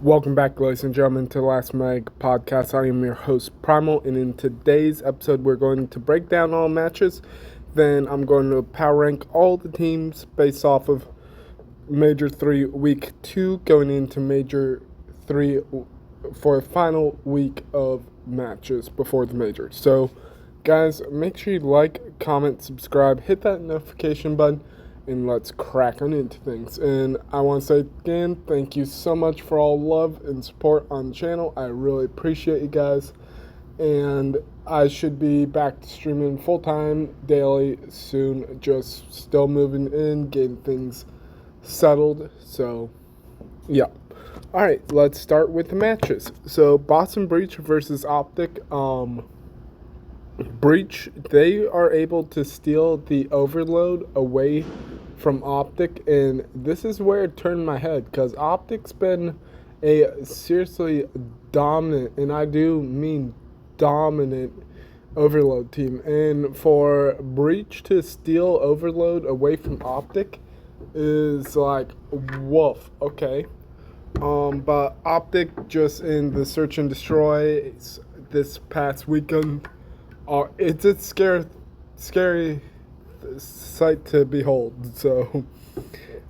Welcome back, ladies and gentlemen, to the Last Mag podcast. I am your host, Primal, and in today's episode, we're going to break down all matches. Then I'm going to power rank all the teams based off of Major 3 Week 2, going into Major 3 for the final week of matches before the Major. So, guys, make sure you like, comment, subscribe, hit that notification button, and let's crack on into things. And I want to say again, thank you so much for all love and support on the channel. I really appreciate you guys. And I should be back to streaming full-time daily soon. Just still moving in, getting things settled. So, yeah. Alright, let's start with the matches. So, Boston Breach versus Optic. Breach, they are able to steal the overload away from Optic, and this is where it turned my head, because Optic's been a seriously dominant, and I do mean dominant, overload team. And for Breach to steal overload away from Optic is like, woof, okay. But Optic just in the search and destroy this past weekend, it's a scary sight to behold. So,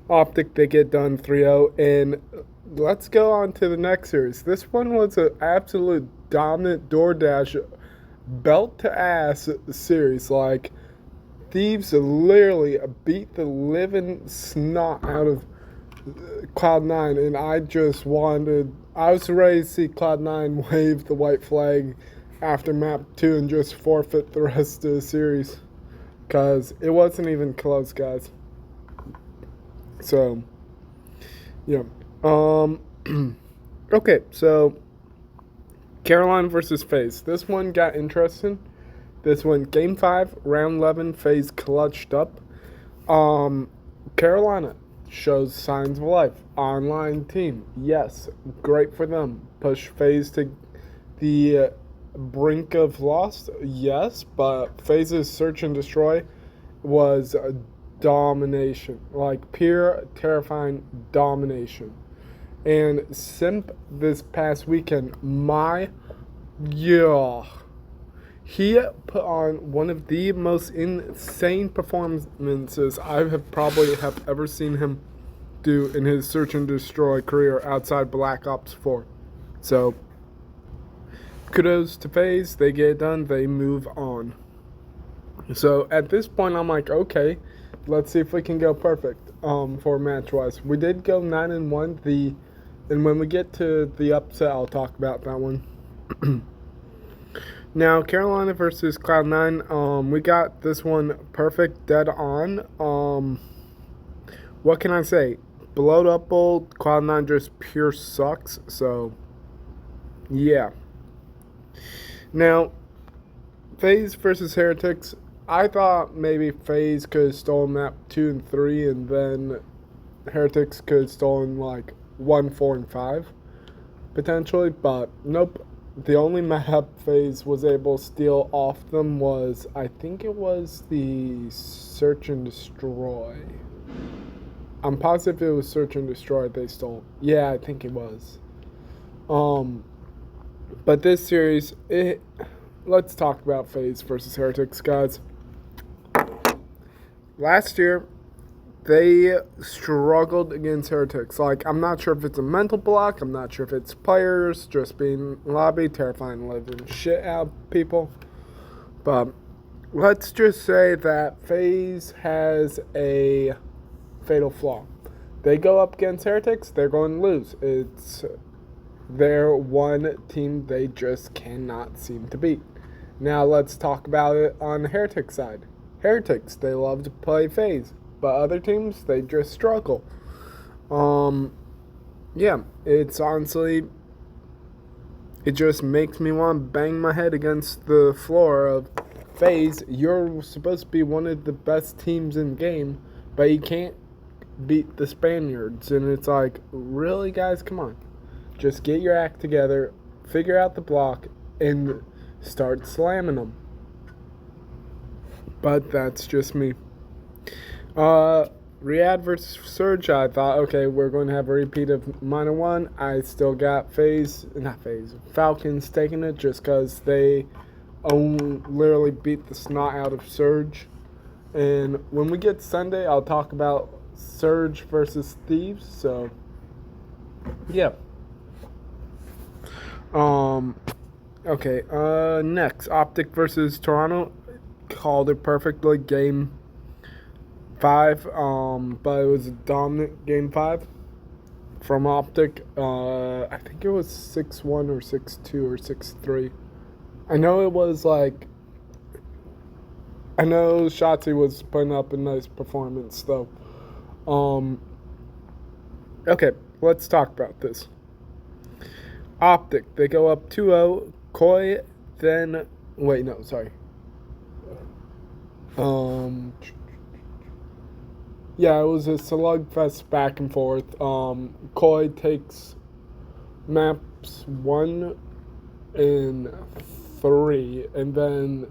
Optic, they get done 3-0. And let's go on to the next series. This one was an absolute dominant DoorDash belt-to-ass series. Like, Thieves literally beat the living snot out of Cloud9. And I was ready to see Cloud9 wave the white flag after map 2 and just forfeit the rest of the series, because it wasn't even close, guys. So, yeah. Okay, so Carolina versus FaZe. This one got interesting. This one, Game 5, Round 11, FaZe clutched up. Carolina shows signs of life. Online team, yes, great for them. Push FaZe to the brink of loss, yes, but FaZe's search and destroy was a domination, like pure terrifying domination. And Simp this past weekend, he put on one of the most insane performances I have probably ever seen him do in his search and destroy career outside Black Ops 4. So, kudos to FaZe, they get it done, they move on. So at this point, I'm like, okay, let's see if we can go perfect for match-wise. We did go 9-1. And when we get to the upset, I'll talk about that one. Now, Carolina versus Cloud9, we got this one perfect, dead on. What can I say? Blowed up bold, Cloud9 just pure sucks, so yeah. Now, FaZe versus Heretics. I thought maybe FaZe could have stolen map 2 and 3, and then Heretics could have stolen like 1, 4, and 5, potentially, but nope. The only map FaZe was able to steal off them was, I think it was the Search and Destroy. I'm positive it was Search and Destroy they stole. Yeah, I think it was. But this series, let's talk about FaZe versus Heretics, guys. Last year, they struggled against Heretics. Like, I'm not sure if it's a mental block. I'm not sure if it's players just being lobby, terrifying living shit out of people. But let's just say that FaZe has a fatal flaw. They go up against Heretics, they're going to lose. They're one team they just cannot seem to beat. Now let's talk about it on the Heretics side. Heretics, they love to play FaZe, but other teams, they just struggle. Yeah, it's honestly, it just makes me want to bang my head against the floor of FaZe. You're supposed to be one of the best teams in the game, but you can't beat the Spaniards. And it's like, really, guys, come on. Just get your act together, figure out the block, and start slamming them. But that's just me. Riyadh versus Surge, I thought, okay, we're going to have a repeat of -1. I still got Falcons taking it just because they literally beat the snot out of Surge. And when we get Sunday, I'll talk about Surge versus Thieves. So, yeah. Okay. Next, Optic versus Toronto. Called it perfectly. Game 5. But it was a dominant game 5 from Optic. I think it was 6-1 or 6-2 or 6-3. I know it was like. I know Shotzi was putting up a nice performance, though. Okay, let's talk about this. Optic, they go up 2-0. Koi, then... Wait, no, sorry. Yeah, it was a slugfest back and forth. Koi takes maps 1 and 3, and then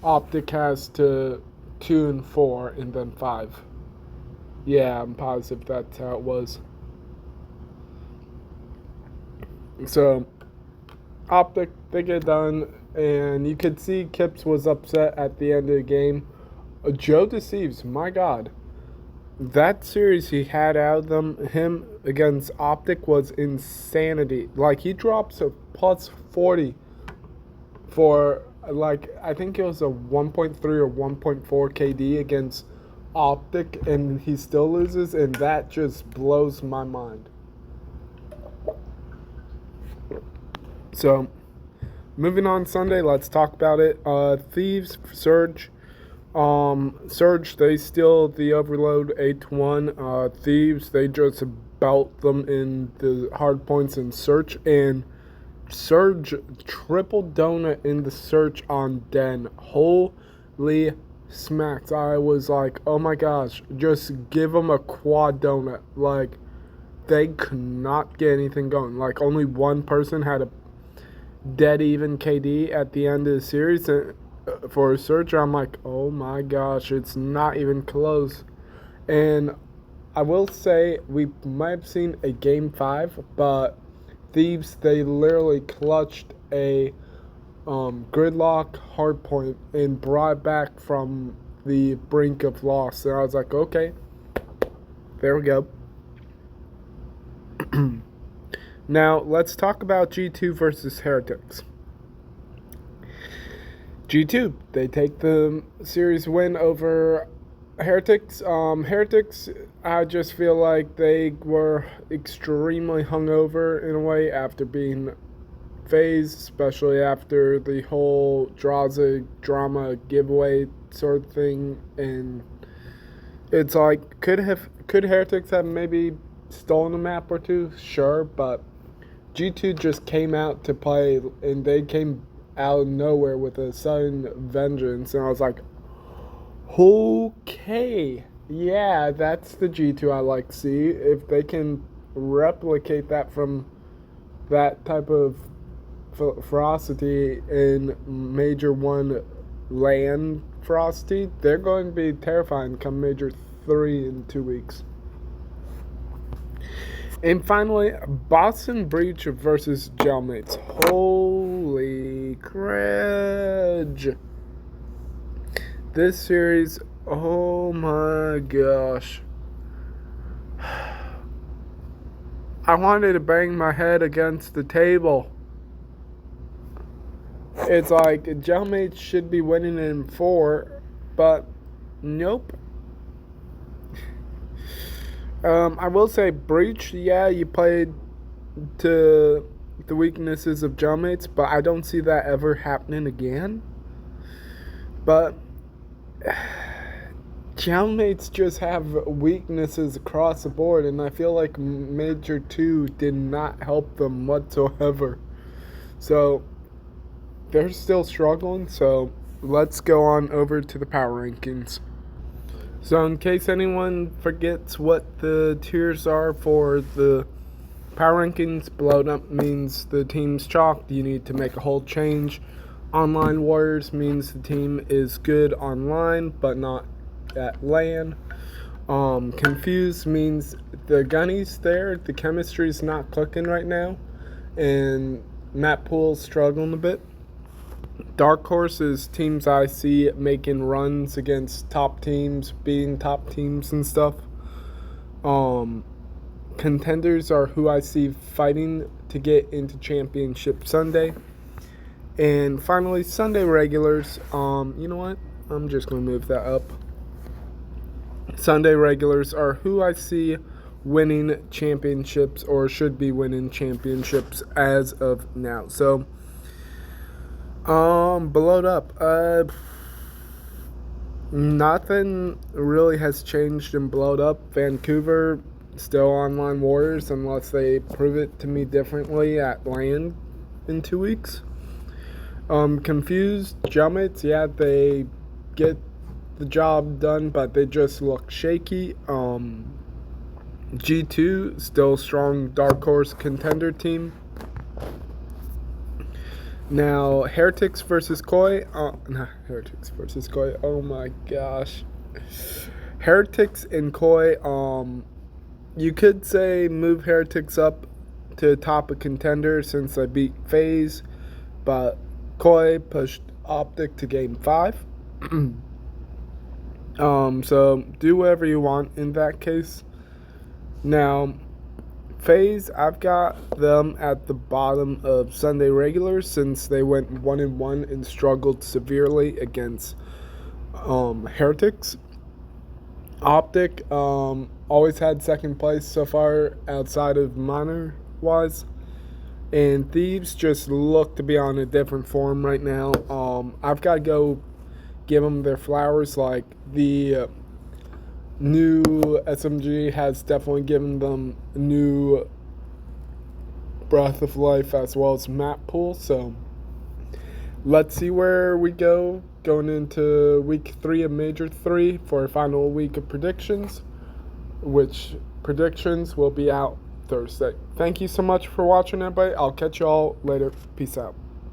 Optic has to 2 and 4, and then 5. Yeah, I'm positive that's how it was. So, Optic, they get done, and you could see Kips was upset at the end of the game. Joe Deceives, my God. That series he had out of him against Optic was insanity. Like, he drops a plus 40 for, like, I think it was a 1.3 or 1.4 KD against Optic, and he still loses, and that just blows my mind. So, moving on Sunday, let's talk about it. Thieves, Surge. Surge, they steal the overload 8-1. Thieves, they just belt them in the hard points in Search, and Surge triple donut in the Search on Den. Holy smacks. I was like, oh my gosh, just give them a quad donut. Like, they could not get anything going. Like, only one person had a dead even KD at the end of the series for a Search. I'm like, oh my gosh, it's not even close. And I will say we might have seen a game 5, but Thieves, they literally clutched a gridlock hardpoint and brought it back from the brink of loss. And I was like, okay, there we go. Now, let's talk about G2 versus Heretics. G2, they take the series win over Heretics. Heretics, I just feel like they were extremely hungover in a way after being FaZe, especially after the whole Draza drama giveaway sort of thing. And it's like, could Heretics have maybe stolen a map or two? Sure, but G2 just came out to play, and they came out of nowhere with a sudden vengeance, and I was like, okay, yeah, that's the G2 I like to see. If they can replicate that from that type of ferocity in Major 1 land ferocity, they're going to be terrifying come Major 3 in 2 weeks. And finally, Boston Breach versus Gelmates. Holy crud. This series, oh my gosh. I wanted to bang my head against the table. It's like Gelmates should be winning in 4, but nope. I will say, Breach, yeah, you played to the weaknesses of Gelmates, but I don't see that ever happening again. But Gelmates just have weaknesses across the board, and I feel like Major 2 did not help them whatsoever. So, they're still struggling, so let's go on over to the power rankings. So in case anyone forgets what the tiers are for the power rankings, blown up means the team's chalked. You need to make a whole change. Online Warriors means the team is good online, but not at LAN. Confused means the gunny's there, the chemistry's not clicking right now, and Matt Pool's struggling a bit. Dark horse is teams I see making runs against top teams, beating top teams and stuff. Contenders are who I see fighting to get into Championship Sunday. And finally, Sunday regulars. You know what? I'm just going to move that up. Sunday regulars are who I see winning championships or should be winning championships as of now. So, blowed up. Nothing really has changed in blowed up. Vancouver still online Warriors unless they prove it to me differently at LAN in 2 weeks. Confused Jummets, yeah, they get the job done, but they just look shaky. G2 still strong dark horse contender team. Now Heretics versus Koi. Not Heretics versus Koi. Oh my gosh. Heretics and Koi. You could say move Heretics up to the top of contender since I beat FaZe, but Koi pushed Optic to game 5. So do whatever you want in that case. Now, FaZe, I've got them at the bottom of Sunday regulars since they went 1-1 and struggled severely against Heretics. Optic always had second place so far outside of minor wise. And Thieves just look to be on a different form right now. I've got to go give them their flowers. Like the new SMG has definitely given them a new breath of life as well as map pool. So let's see where we go going into week 3 of Major 3 for a final week of predictions, which predictions will be out Thursday. Thank you so much for watching, everybody. I'll catch you all later. Peace out.